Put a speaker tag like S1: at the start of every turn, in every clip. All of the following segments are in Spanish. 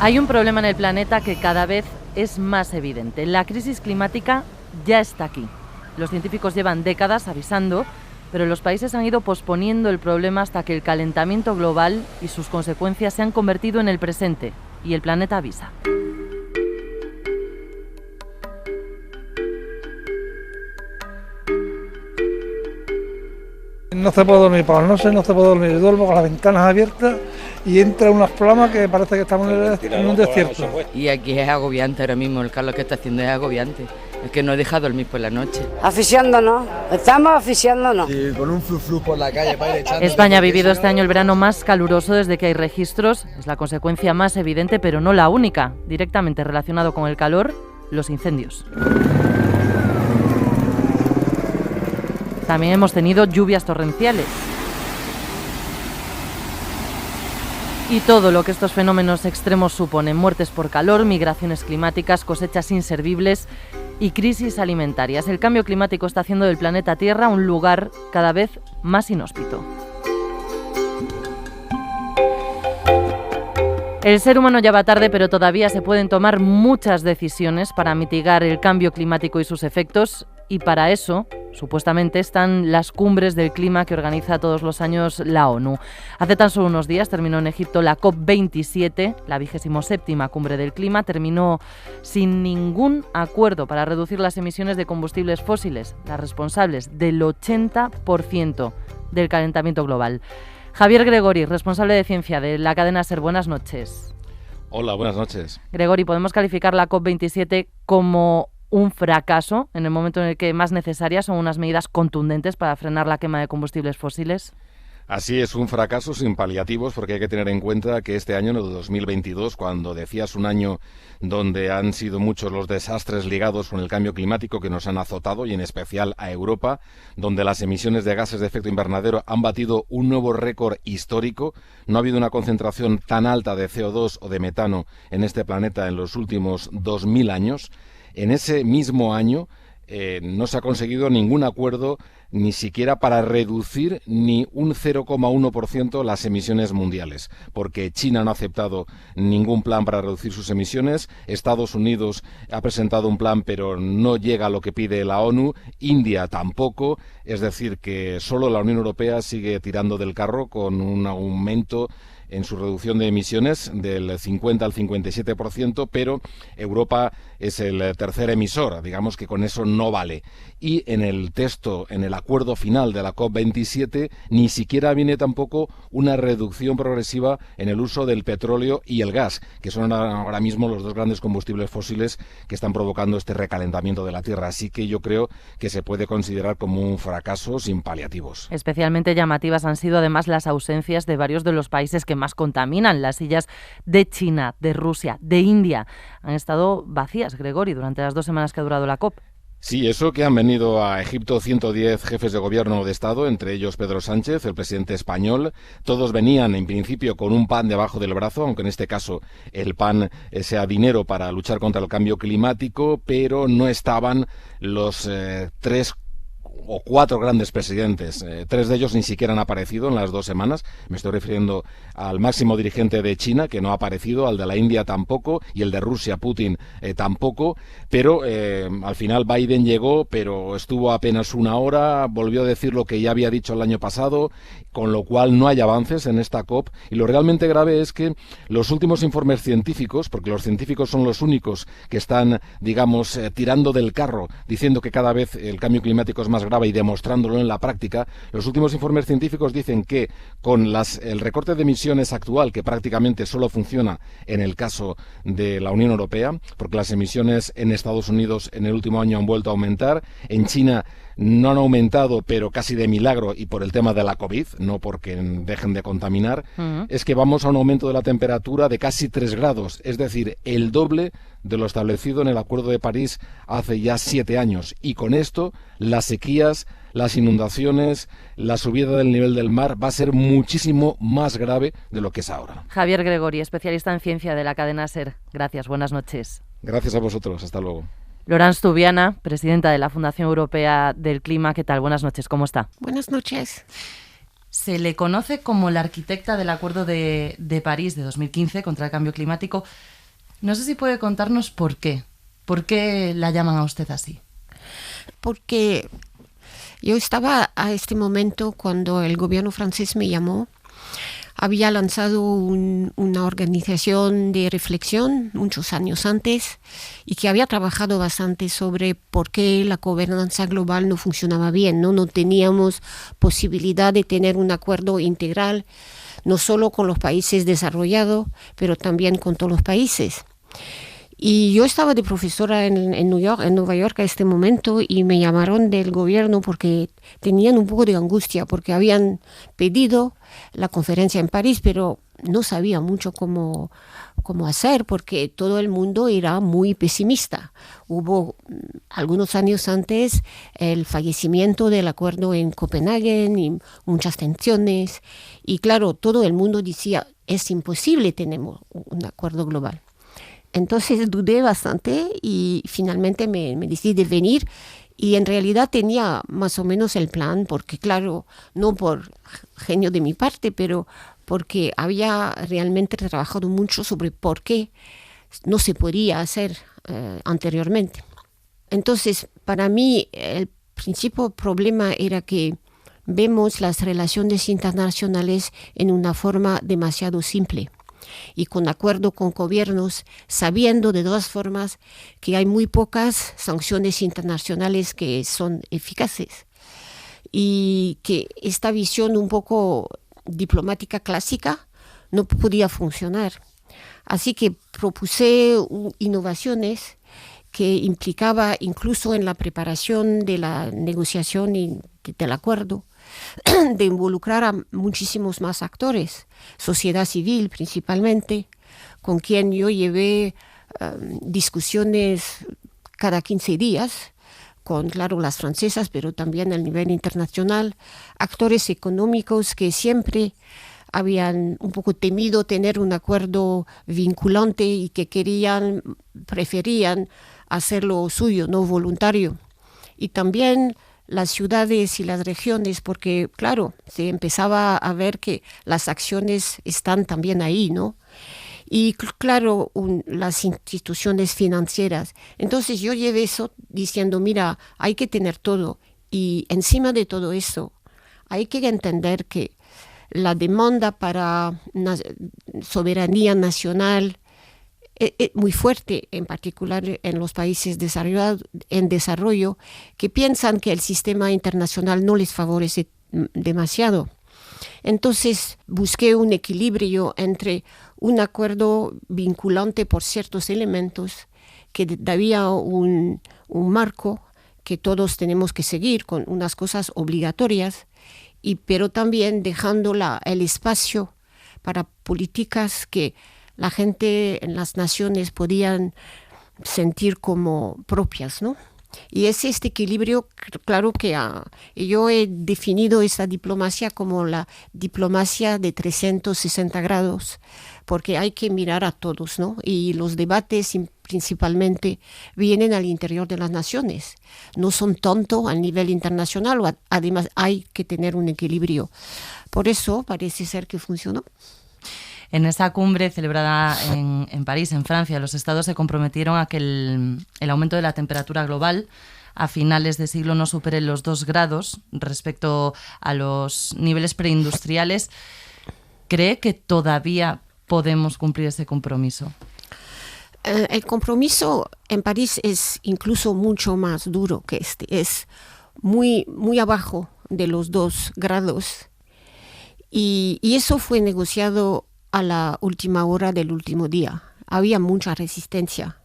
S1: Hay un problema en el planeta que cada vez es más evidente. La crisis climática ya está aquí. Los científicos llevan décadas avisando, pero los países han ido posponiendo el problema hasta que el calentamiento global y sus consecuencias se han convertido en el presente. Y el planeta avisa.
S2: No se puede dormir por la noche, no se puede dormir. Yo duermo con las ventanas abiertas y entra unas flamas que parece que estamos en un desierto.
S3: Y aquí es agobiante ahora mismo, el calor que está haciendo es agobiante. Es que no deja dormir por la noche.
S4: Asfixiándonos, estamos asfixiándonos.
S5: Sí, con un flu por la calle para ir echando.
S1: España ha vivido este año el verano más caluroso desde que hay registros. Es la consecuencia más evidente, pero no la única. Directamente relacionado con el calor, los incendios. También hemos tenido lluvias torrenciales. Y todo lo que estos fenómenos extremos suponen: muertes por calor, migraciones climáticas, cosechas inservibles y crisis alimentarias. El cambio climático está haciendo del planeta Tierra un lugar cada vez más inhóspito. El ser humano ya va tarde, pero todavía se pueden tomar muchas decisiones para mitigar el cambio climático y sus efectos. Y para eso, supuestamente, están las cumbres del clima que organiza todos los años la ONU. Hace tan solo unos días terminó en Egipto la COP27, la 27ª cumbre del clima. Terminó sin ningún acuerdo para reducir las emisiones de combustibles fósiles, las responsables del 80% del calentamiento global. Javier Gregori, responsable de ciencia de la cadena SER. Buenas noches.
S6: Hola, buenas noches.
S1: Gregori, ¿podemos calificar la COP27 como un fracaso en el momento en el que más necesarias son unas medidas contundentes para frenar la quema de combustibles fósiles?
S6: Así es, un fracaso sin paliativos, porque hay que tener en cuenta que este año, el 2022, cuando decías un año donde han sido muchos los desastres ligados con el cambio climático que nos han azotado, y en especial a Europa, donde las emisiones de gases de efecto invernadero han batido un nuevo récord histórico. No ha habido una concentración tan alta de CO2 o de metano en este planeta en los últimos 2000 años. En ese mismo año no se ha conseguido ningún acuerdo, ni siquiera para reducir ni un 0,1% las emisiones mundiales, porque China no ha aceptado ningún plan para reducir sus emisiones, Estados Unidos ha presentado un plan pero no llega a lo que pide la ONU, India tampoco, es decir que solo la Unión Europea sigue tirando del carro con un aumento en su reducción de emisiones del 50 al 57%, pero Europa es el tercer emisor, digamos que con eso no vale. Y en el texto, en el acuerdo final de la COP27, ni siquiera viene tampoco una reducción progresiva en el uso del petróleo y el gas, que son ahora mismo los dos grandes combustibles fósiles que están provocando este recalentamiento de la Tierra. Así que yo creo que se puede considerar como un fracaso sin paliativos.
S1: Especialmente llamativas han sido además las ausencias de varios de los países que más contaminan. Las sillas de China, de Rusia, de India han estado vacías, Gregori, durante las 2 semanas que ha durado la COP.
S6: Sí, eso que han venido a Egipto 110 jefes de gobierno o de Estado, entre ellos Pedro Sánchez, el presidente español. Todos venían en principio con un pan debajo del brazo, aunque en este caso el pan sea dinero para luchar contra el cambio climático, pero no estaban los 3 o 4 grandes presidentes. 3 de ellos ni siquiera han aparecido en las 2 semanas. Me estoy refiriendo al máximo dirigente de China, que no ha aparecido, al de la India tampoco, y el de Rusia, Putin, tampoco. Pero al final Biden llegó, pero estuvo apenas 1 hora, volvió a decir lo que ya había dicho el año pasado, con lo cual no hay avances en esta COP. Y lo realmente grave es que los últimos informes científicos, porque los científicos son los únicos que están, digamos, tirando del carro, diciendo que cada vez el cambio climático es más grave y demostrándolo en la práctica, los últimos informes científicos dicen que con el recorte de emisiones actual, que prácticamente solo funciona en el caso de la Unión Europea, porque las emisiones en Estados Unidos en el último año han vuelto a aumentar, en China no han aumentado, pero casi de milagro, y por el tema de la COVID, no porque dejen de contaminar, es que vamos a un aumento de la temperatura de casi 3 grados, es decir, el doble de lo establecido en el Acuerdo de París hace ya 7 años. Y con esto, las sequías, las inundaciones, la subida del nivel del mar va a ser muchísimo más grave de lo que es ahora.
S1: Javier Gregori, especialista en ciencia de la cadena SER. Gracias, buenas noches.
S6: Gracias a vosotros, hasta luego.
S1: Laurence Toubiana, presidenta de la Fundación Europea del Clima. ¿Qué tal? Buenas noches, ¿cómo está?
S7: Buenas noches.
S1: Se le conoce como la arquitecta del Acuerdo de París de 2015 contra el cambio climático. No sé si puede contarnos por qué. ¿Por qué la llaman a usted así?
S7: Porque yo estaba a este momento cuando el gobierno francés me llamó. Había lanzado una organización de reflexión muchos años antes y que había trabajado bastante sobre por qué la gobernanza global no funcionaba bien, ¿no? No teníamos posibilidad de tener un acuerdo integral, no solo con los países desarrollados, pero también con todos los países. Y yo estaba de profesora en Nueva York a este momento, y me llamaron del gobierno porque tenían un poco de angustia, porque habían pedido la conferencia en París, pero no sabía mucho cómo hacer, porque todo el mundo era muy pesimista. Hubo algunos años antes el fallecimiento del acuerdo en Copenhague y muchas tensiones, y claro, todo el mundo decía, es imposible tener un acuerdo global. Entonces dudé bastante y finalmente me decidí venir, y en realidad tenía más o menos el plan, porque claro, no por genio de mi parte, pero porque había realmente trabajado mucho sobre por qué no se podía hacer anteriormente. Entonces, para mí el principal problema era que vemos las relaciones internacionales en una forma demasiado simple, y con acuerdo con gobiernos, sabiendo de todas formas que hay muy pocas sanciones internacionales que son eficaces, y que esta visión un poco diplomática clásica no podía funcionar. Así que propuse innovaciones que implicaba incluso en la preparación de la negociación y del acuerdo, de involucrar a muchísimos más actores, sociedad civil principalmente, con quien yo llevé discusiones cada 15 días, con, claro, las francesas, pero también a nivel internacional, actores económicos que siempre habían un poco temido tener un acuerdo vinculante y que preferían hacerlo suyo, no voluntario. Y también las ciudades y las regiones, porque claro, se empezaba a ver que las acciones están también ahí, ¿no? Y claro, las instituciones financieras. Entonces yo llevé eso diciendo, mira, hay que tener todo, y encima de todo eso hay que entender que la demanda para soberanía nacional es muy fuerte, en particular en los países en desarrollo, que piensan que el sistema internacional no les favorece demasiado. Entonces busqué un equilibrio entre un acuerdo vinculante por ciertos elementos, que daría un marco que todos tenemos que seguir con unas cosas obligatorias, pero también dejando el espacio para políticas que la gente en las naciones podían sentir como propias, ¿no? Y es este equilibrio, claro, que yo he definido esta diplomacia como la diplomacia de 360 grados, porque hay que mirar a todos, ¿no? Y los debates principalmente vienen al interior de las naciones, no son tanto al nivel internacional, además hay que tener un equilibrio. Por eso parece ser que funcionó.
S1: En esa cumbre celebrada en París, en Francia, los estados se comprometieron a que el aumento de la temperatura global a finales de siglo no supere los 2 grados respecto a los niveles preindustriales. ¿Cree que todavía podemos cumplir ese compromiso?
S7: El compromiso en París es incluso mucho más duro que este. Es muy, muy abajo de los 2 grados. Y eso fue negociado a la última hora del último día. Había mucha resistencia.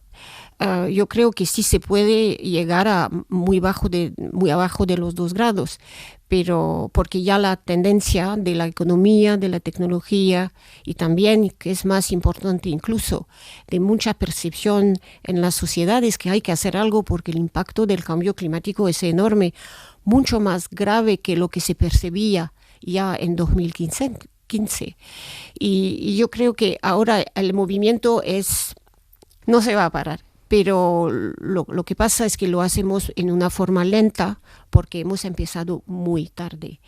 S7: Yo creo que sí se puede llegar a muy abajo de los 2 grados, pero porque ya la tendencia de la economía, de la tecnología, y también, que es más importante incluso, de mucha percepción en las sociedades que hay que hacer algo porque el impacto del cambio climático es enorme, mucho más grave que lo que se percibía ya en 2015. Y yo creo que ahora el movimiento no se va a parar, pero lo que pasa es que lo hacemos en una forma lenta porque hemos empezado muy tarde.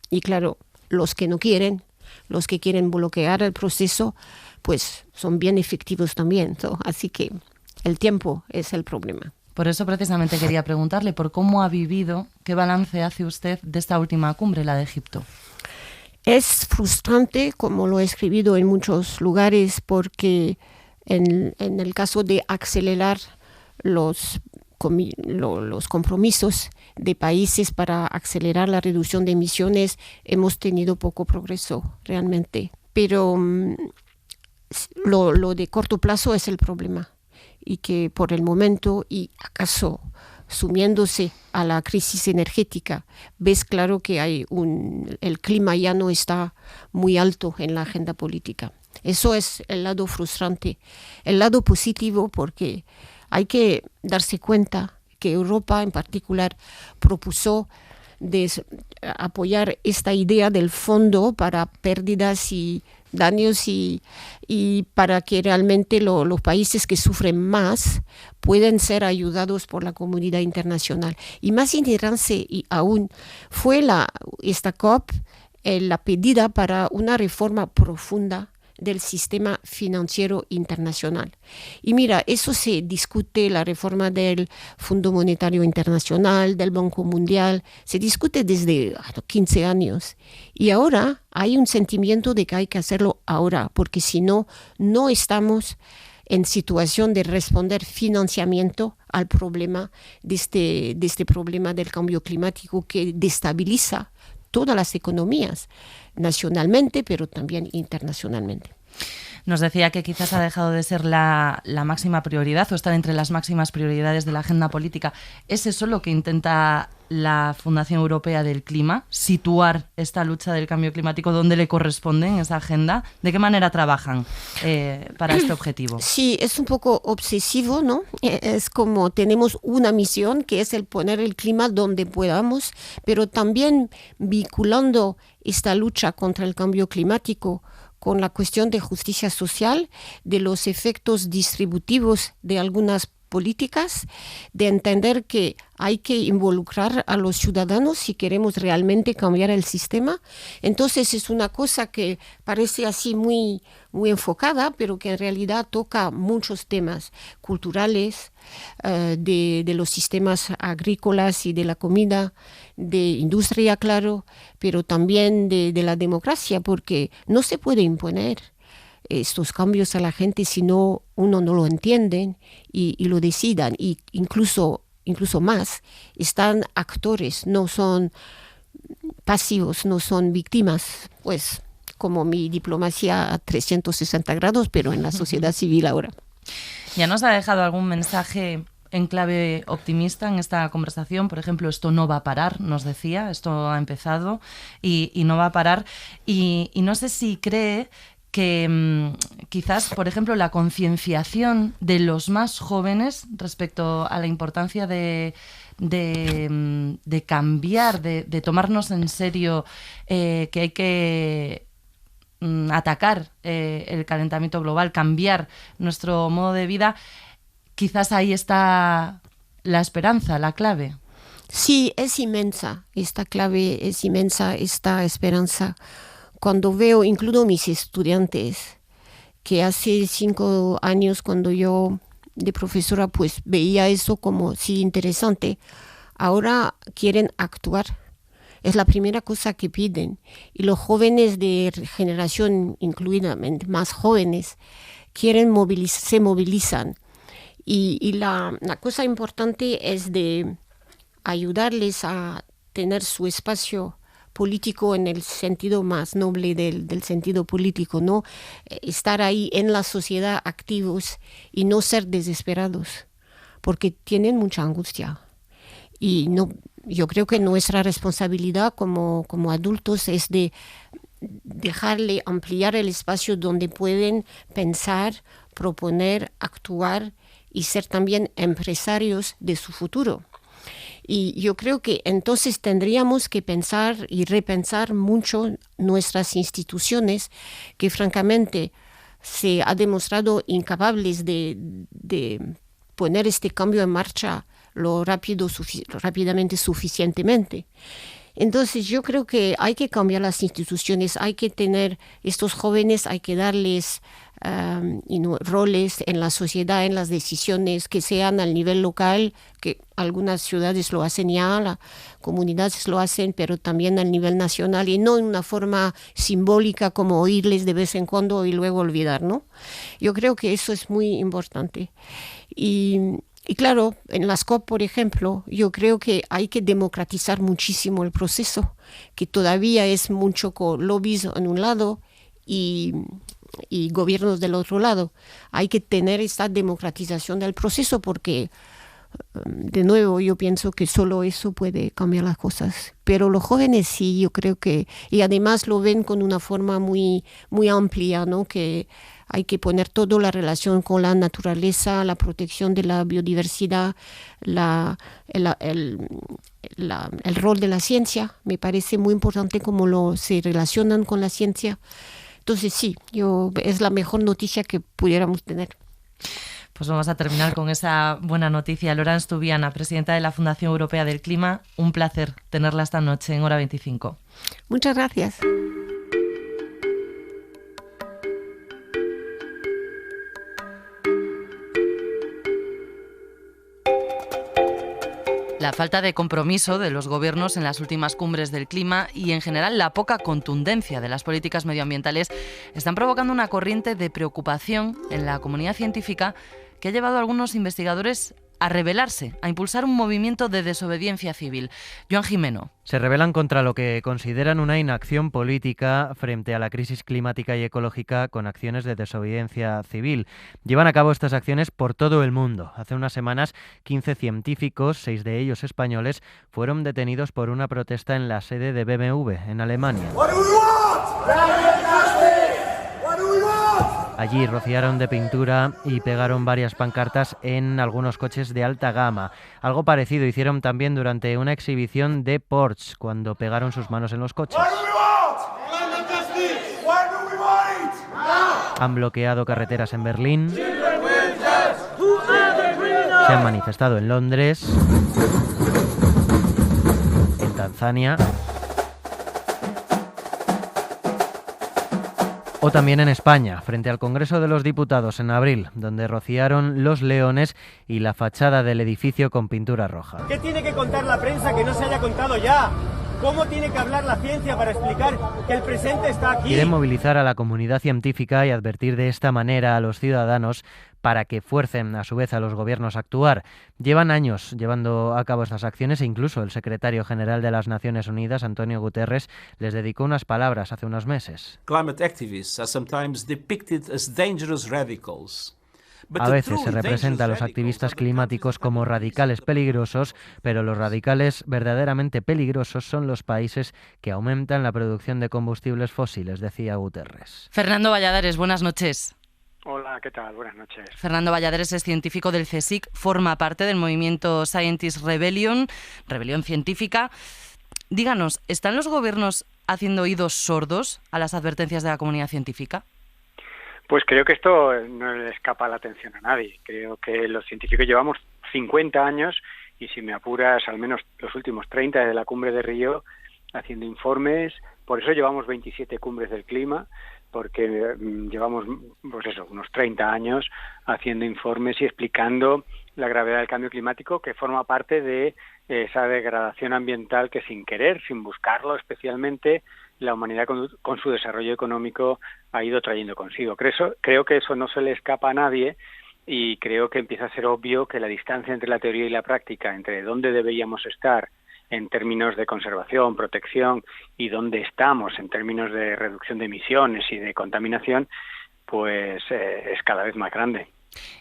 S7: Y claro, los que no quieren, los que quieren bloquear el proceso, pues son bien efectivos también. Así que el tiempo es el problema.
S1: Por eso precisamente quería preguntarle por cómo ha vivido, qué balance hace usted de esta última cumbre, la de Egipto.
S7: Es frustrante, como lo he escrito en muchos lugares, porque en el caso de acelerar los compromisos de países para acelerar la reducción de emisiones, hemos tenido poco progreso realmente. Pero lo de corto plazo es el problema, y que por el momento, y acaso sumiéndose a la crisis energética, ves claro que el clima ya no está muy alto en la agenda política. Eso es el lado frustrante. El lado positivo, porque hay que darse cuenta que Europa en particular propuso apoyar esta idea del fondo para pérdidas y daños y para que realmente los países que sufren más pueden ser ayudados por la comunidad internacional. Y más interesante aún fue esta COP la pedida para una reforma profunda del sistema financiero internacional. Y mira, eso se discute, la reforma del Fondo Monetario Internacional, del Banco Mundial, se discute desde 15 años. Y ahora hay un sentimiento de que hay que hacerlo ahora, porque si no, no estamos en situación de responder financiamiento al problema de este problema del cambio climático que destabiliza todas las economías, nacionalmente, pero también internacionalmente.
S1: Nos decía que quizás ha dejado de ser la máxima prioridad o estar entre las máximas prioridades de la agenda política. ¿Es eso lo que intenta la Fundación Europea del Clima? ¿Situar esta lucha del cambio climático donde le corresponde en esa agenda? ¿De qué manera trabajan para este objetivo?
S7: Sí, es un poco obsesivo, ¿no? Es como tenemos una misión que es el poner el clima donde podamos, pero también vinculando esta lucha contra el cambio climático con la cuestión de justicia social, de los efectos distributivos de algunas políticas, de entender que hay que involucrar a los ciudadanos si queremos realmente cambiar el sistema. Entonces es una cosa que parece así muy, muy enfocada, pero que en realidad toca muchos temas culturales, de los sistemas agrícolas y de la comida, de industria, claro, pero también de la democracia, porque no se puede imponer estos cambios a la gente si uno no lo entiende y lo decidan. Y incluso más, están actores, no son pasivos, no son víctimas, pues como mi diplomacia a 360 grados, pero en la sociedad civil ahora.
S1: Ya nos ha dejado algún mensaje en clave optimista en esta conversación. Por ejemplo, esto no va a parar, nos decía, esto ha empezado y no va a parar. Y no sé si cree que quizás, por ejemplo, la concienciación de los más jóvenes respecto a la importancia de cambiar, de tomarnos en serio, que hay que atacar el calentamiento global, cambiar nuestro modo de vida, quizás ahí está la esperanza, la clave.
S7: Sí, es inmensa, esta clave es inmensa, esta esperanza. Cuando veo, incluso mis estudiantes, que hace 5 años cuando yo de profesora pues veía eso como sí interesante, ahora quieren actuar. Es la primera cosa que piden. Y los jóvenes de generación, incluidamente más jóvenes, se movilizan. Y la cosa importante es de ayudarles a tener su espacio político en el sentido más noble del sentido político, ¿no? Estar ahí en la sociedad activos y no ser desesperados, porque tienen mucha angustia. Y yo creo que nuestra responsabilidad como adultos es de dejarle ampliar el espacio donde pueden pensar, proponer, actuar y ser también empresarios de su futuro. Y yo creo que entonces tendríamos que pensar y repensar mucho nuestras instituciones, que francamente se ha demostrado incapaces de poner este cambio en marcha rápidamente suficientemente. Entonces yo creo que hay que cambiar las instituciones, hay que tener estos jóvenes, hay que darles roles en la sociedad, en las decisiones que sean al nivel local, que algunas ciudades lo hacen ya, las comunidades lo hacen, pero también al nivel nacional y no en una forma simbólica como oírles de vez en cuando y luego olvidar, ¿no? Yo creo que eso es muy importante. Y claro, en las COP, por ejemplo, yo creo que hay que democratizar muchísimo el proceso, que todavía es mucho con lobbies en un lado y gobiernos del otro lado. Hay que tener esta democratización del proceso porque, de nuevo, yo pienso que solo eso puede cambiar las cosas. Pero los jóvenes sí, yo creo que, y además lo ven con una forma muy, muy amplia, ¿no? Que hay que poner toda la relación con la naturaleza, la protección de la biodiversidad, el rol de la ciencia. Me parece muy importante cómo se relacionan con la ciencia. Entonces sí, es la mejor noticia que pudiéramos tener.
S1: Pues vamos a terminar con esa buena noticia. Laurence Toubiana, presidenta de la Fundación Europea del Clima, un placer tenerla esta noche en Hora 25.
S7: Muchas gracias.
S1: La falta de compromiso de los gobiernos en las últimas cumbres del clima y, en general, la poca contundencia de las políticas medioambientales están provocando una corriente de preocupación en la comunidad científica que ha llevado a algunos investigadores a rebelarse, a impulsar un movimiento de desobediencia civil. Joan Gimeno.
S8: Se rebelan contra lo que consideran una inacción política frente a la crisis climática y ecológica con acciones de desobediencia civil. Llevan a cabo estas acciones por todo el mundo. Hace unas semanas, 15 científicos, 6 de ellos españoles, fueron detenidos por una protesta en la sede de BMW, en Alemania. Allí rociaron de pintura y pegaron varias pancartas en algunos coches de alta gama. Algo parecido hicieron también durante una exhibición de Porsche, cuando pegaron sus manos en los coches. Han bloqueado carreteras en Berlín. Se han manifestado en Londres, en Tanzania o también en España, frente al Congreso de los Diputados en abril, donde rociaron los leones y la fachada del edificio con pintura roja.
S9: ¿Qué tiene que contar la prensa que no se haya contado ya? ¿Cómo tiene que hablar la ciencia para explicar que el presente está aquí?
S8: Quieren movilizar a la comunidad científica y advertir de esta manera a los ciudadanos para que fuercen a su vez a los gobiernos a actuar. Llevan años llevando a cabo estas acciones e incluso el secretario general de las Naciones Unidas, Antonio Guterres, les dedicó unas palabras hace unos meses.
S10: Climate activists are sometimes depicted as dangerous radicals.
S8: A veces se representa a los activistas climáticos como radicales peligrosos, pero los radicales verdaderamente peligrosos son los países que aumentan la producción de combustibles fósiles, decía Guterres.
S1: Fernando Valladares, buenas noches.
S11: Hola, ¿qué tal? Buenas noches.
S1: Fernando Valladares es científico del CSIC, forma parte del movimiento Scientist Rebellion, rebelión científica. Díganos, ¿están los gobiernos haciendo oídos sordos a las advertencias de la comunidad científica?
S11: Pues creo que esto no le escapa la atención a nadie. Creo que los científicos llevamos 50 años y, si me apuras, al menos los últimos 30 desde la cumbre de Río, haciendo informes. Por eso llevamos 27 cumbres del clima, porque llevamos unos 30 años haciendo informes y explicando la gravedad del cambio climático, que forma parte de esa degradación ambiental que, sin querer, sin buscarlo especialmente, la humanidad con su desarrollo económico ha ido trayendo consigo. Creo que eso no se le escapa a nadie y creo que empieza a ser obvio que la distancia entre la teoría y la práctica, entre dónde deberíamos estar en términos de conservación, protección y dónde estamos en términos de reducción de emisiones y de contaminación, pues es cada vez más grande.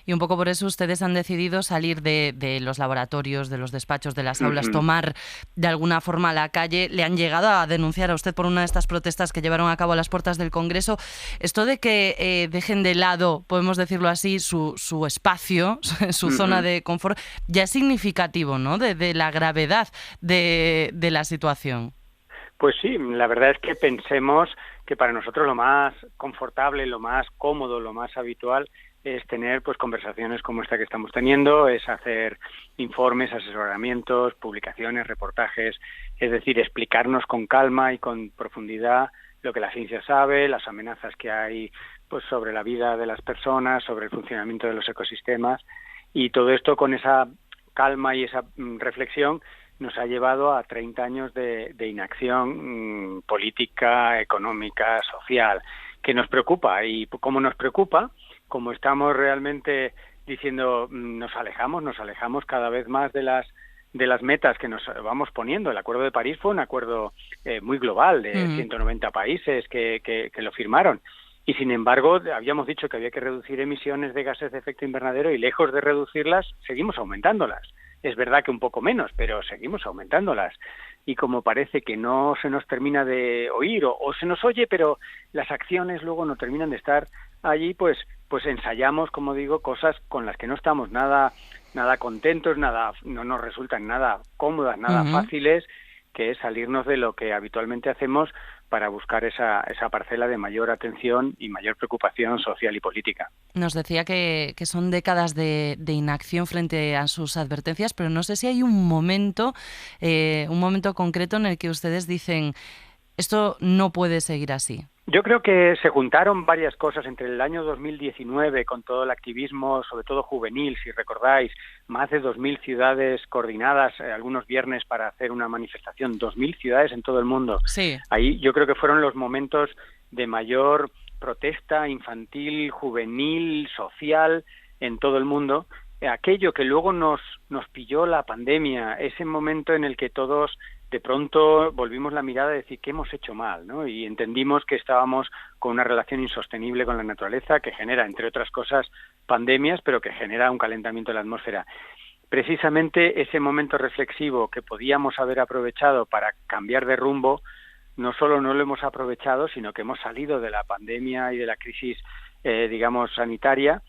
S1: Y un poco por eso ustedes han decidido salir de los laboratorios, de los despachos, de las aulas, tomar de alguna forma la calle. Le han llegado a denunciar a usted por una de estas protestas que llevaron a cabo a las puertas del Congreso. Esto de que dejen de lado, podemos decirlo así, su espacio, su zona de confort, ya es significativo, ¿no?, de la gravedad de la situación.
S11: Pues sí, la verdad es que pensemos que para nosotros lo más confortable, lo más cómodo, lo más habitual es tener pues conversaciones como esta que estamos teniendo, es hacer informes, asesoramientos, publicaciones, reportajes, es decir, explicarnos con calma y con profundidad lo que la ciencia sabe, las amenazas que hay pues sobre la vida de las personas, sobre el funcionamiento de los ecosistemas, y todo esto con esa calma y esa reflexión nos ha llevado a 30 años de inacción política, económica, social, que nos preocupa. Y como nos preocupa, como estamos realmente diciendo nos alejamos cada vez más de las metas que nos vamos poniendo. El Acuerdo de París fue un acuerdo muy global de 190 países que lo firmaron. Y sin embargo, habíamos dicho que había que reducir emisiones de gases de efecto invernadero y lejos de reducirlas, seguimos aumentándolas. Es verdad que un poco menos, pero seguimos aumentándolas. Y como parece que no se nos termina de oír o se nos oye, pero las acciones luego no terminan de estar allí, pues ensayamos, como digo, cosas con las que no estamos nada contentos, no nos resultan nada cómodas, nada fáciles, que es salirnos de lo que habitualmente hacemos para buscar esa parcela de mayor atención y mayor preocupación social y política.
S1: Nos decía que son décadas de inacción frente a sus advertencias, pero no sé si hay un momento concreto en el que ustedes dicen esto no puede seguir así.
S11: Yo creo que se juntaron varias cosas entre el año 2019 con todo el activismo, sobre todo juvenil, si recordáis, más de 2.000 ciudades coordinadas algunos viernes para hacer una manifestación, 2.000 ciudades en todo el mundo.
S1: Sí.
S11: Ahí yo creo que fueron los momentos de mayor protesta infantil, juvenil, social en todo el mundo. Aquello que luego nos pilló la pandemia, ese momento en el que todos de pronto volvimos la mirada y decir qué hemos hecho mal, ¿no? Y entendimos que estábamos con una relación insostenible con la naturaleza que genera, entre otras cosas, pandemias, pero que genera un calentamiento de la atmósfera. Precisamente ese momento reflexivo que podíamos haber aprovechado para cambiar de rumbo, no solo no lo hemos aprovechado, sino que hemos salido de la pandemia y de la crisis, sanitaria,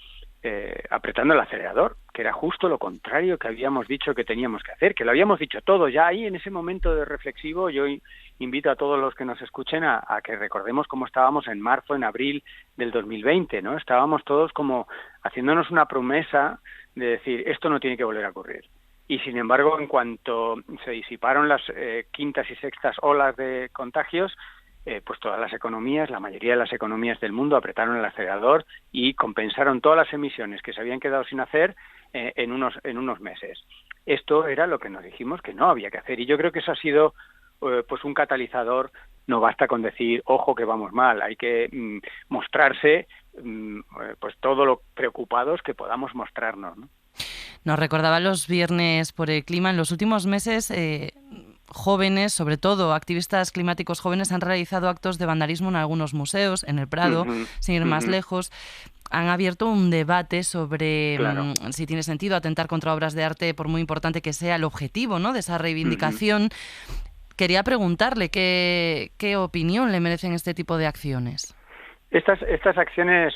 S11: apretando el acelerador, que era justo lo contrario que habíamos dicho que teníamos que hacer, que lo habíamos dicho todo ya ahí en ese momento de reflexivo. Yo invito a todos los que nos escuchen a que recordemos cómo estábamos en marzo, en abril del 2020, ¿no? Estábamos todos como haciéndonos una promesa de decir esto no tiene que volver a ocurrir. Y sin embargo, en cuanto se disiparon las quintas y sextas olas de contagios, pues todas las economías, la mayoría de las economías del mundo apretaron el acelerador y compensaron todas las emisiones que se habían quedado sin hacer en unos meses. Esto era lo que nos dijimos que no había que hacer, y yo creo que eso ha sido pues un catalizador. No basta con decir ojo que vamos mal, hay que mostrarse pues todo lo preocupados que podamos mostrarnos, ¿no?
S1: Nos recordaba los viernes por el clima. En los últimos meses jóvenes, sobre todo activistas climáticos jóvenes, han realizado actos de vandalismo en algunos museos, en el Prado, sin ir más lejos. Han abierto un debate sobre si tiene sentido atentar contra obras de arte, por muy importante que sea el objetivo, ¿no?, de esa reivindicación. Quería preguntarle qué opinión le merecen este tipo de acciones.
S11: Estas acciones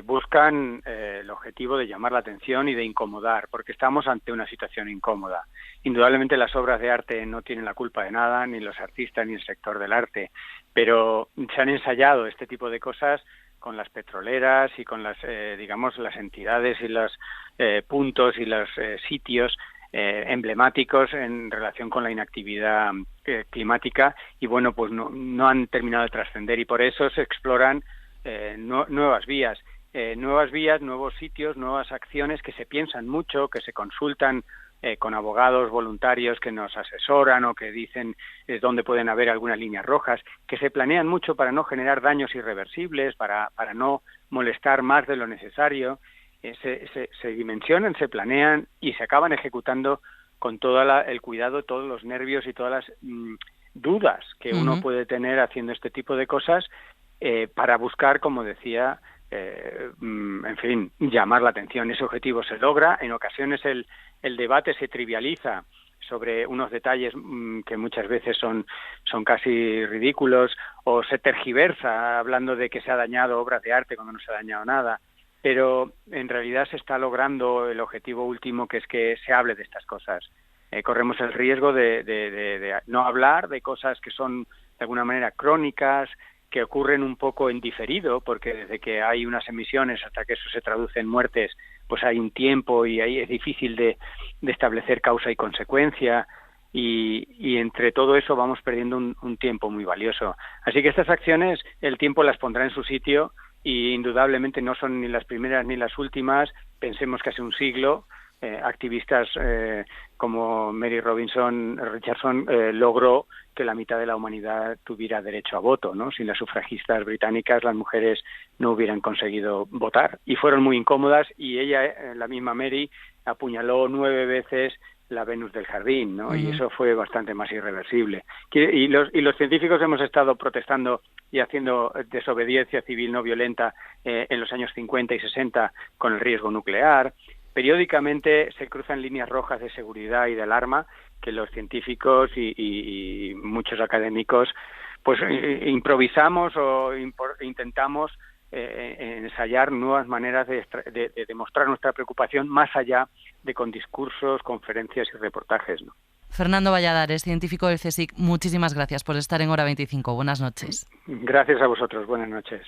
S11: buscan el objetivo de llamar la atención y de incomodar, porque estamos ante una situación incómoda. Indudablemente las obras de arte no tienen la culpa de nada, ni los artistas ni el sector del arte, pero se han ensayado este tipo de cosas con las petroleras y con las entidades y los puntos y los sitios emblemáticos en relación con la inactividad climática, y bueno, pues no han terminado de trascender, y por eso se exploran nuevas vías, nuevos sitios, nuevas acciones que se piensan mucho, que se consultan con abogados voluntarios que nos asesoran o que dicen dónde pueden haber algunas líneas rojas, que se planean mucho para no generar daños irreversibles, para no molestar más de lo necesario. Se dimensionan, se planean y se acaban ejecutando con todo el cuidado, todos los nervios y todas las dudas que uno puede tener haciendo este tipo de cosas, para buscar, como decía, llamar la atención. Ese objetivo se logra. En ocasiones el debate se trivializa sobre unos detalles que muchas veces son casi ridículos, o se tergiversa hablando de que se ha dañado obras de arte cuando no se ha dañado nada. Pero en realidad se está logrando el objetivo último, que es que se hable de estas cosas. Corremos el riesgo de no hablar de cosas que son de alguna manera crónicas, que ocurren un poco en diferido, porque desde que hay unas emisiones hasta que eso se traduce en muertes, pues hay un tiempo y ahí es difícil de establecer causa y consecuencia, y entre todo eso vamos perdiendo un tiempo muy valioso. Así que estas acciones el tiempo las pondrá en su sitio, y indudablemente no son ni las primeras ni las últimas. Pensemos que hace un siglo activistas como Mary Richardson logró que la mitad de la humanidad tuviera derecho a voto, ¿no? Sin las sufragistas británicas las mujeres no hubieran conseguido votar, y fueron muy incómodas, y ella, la misma Mary, apuñaló 9 veces la Venus del Jardín, ¿no? Y eso fue bastante más irreversible. Y los científicos hemos estado protestando y haciendo desobediencia civil no violenta en los años 50 y 60 con el riesgo nuclear. Periódicamente se cruzan líneas rojas de seguridad y de alarma que los científicos y muchos académicos pues improvisamos o intentamos ensayar nuevas maneras de demostrar nuestra preocupación, más allá de con discursos, conferencias y reportajes, ¿no?
S1: Fernando Valladares, científico del CSIC, muchísimas gracias por estar en Hora 25. Buenas noches.
S11: Gracias a vosotros. Buenas noches.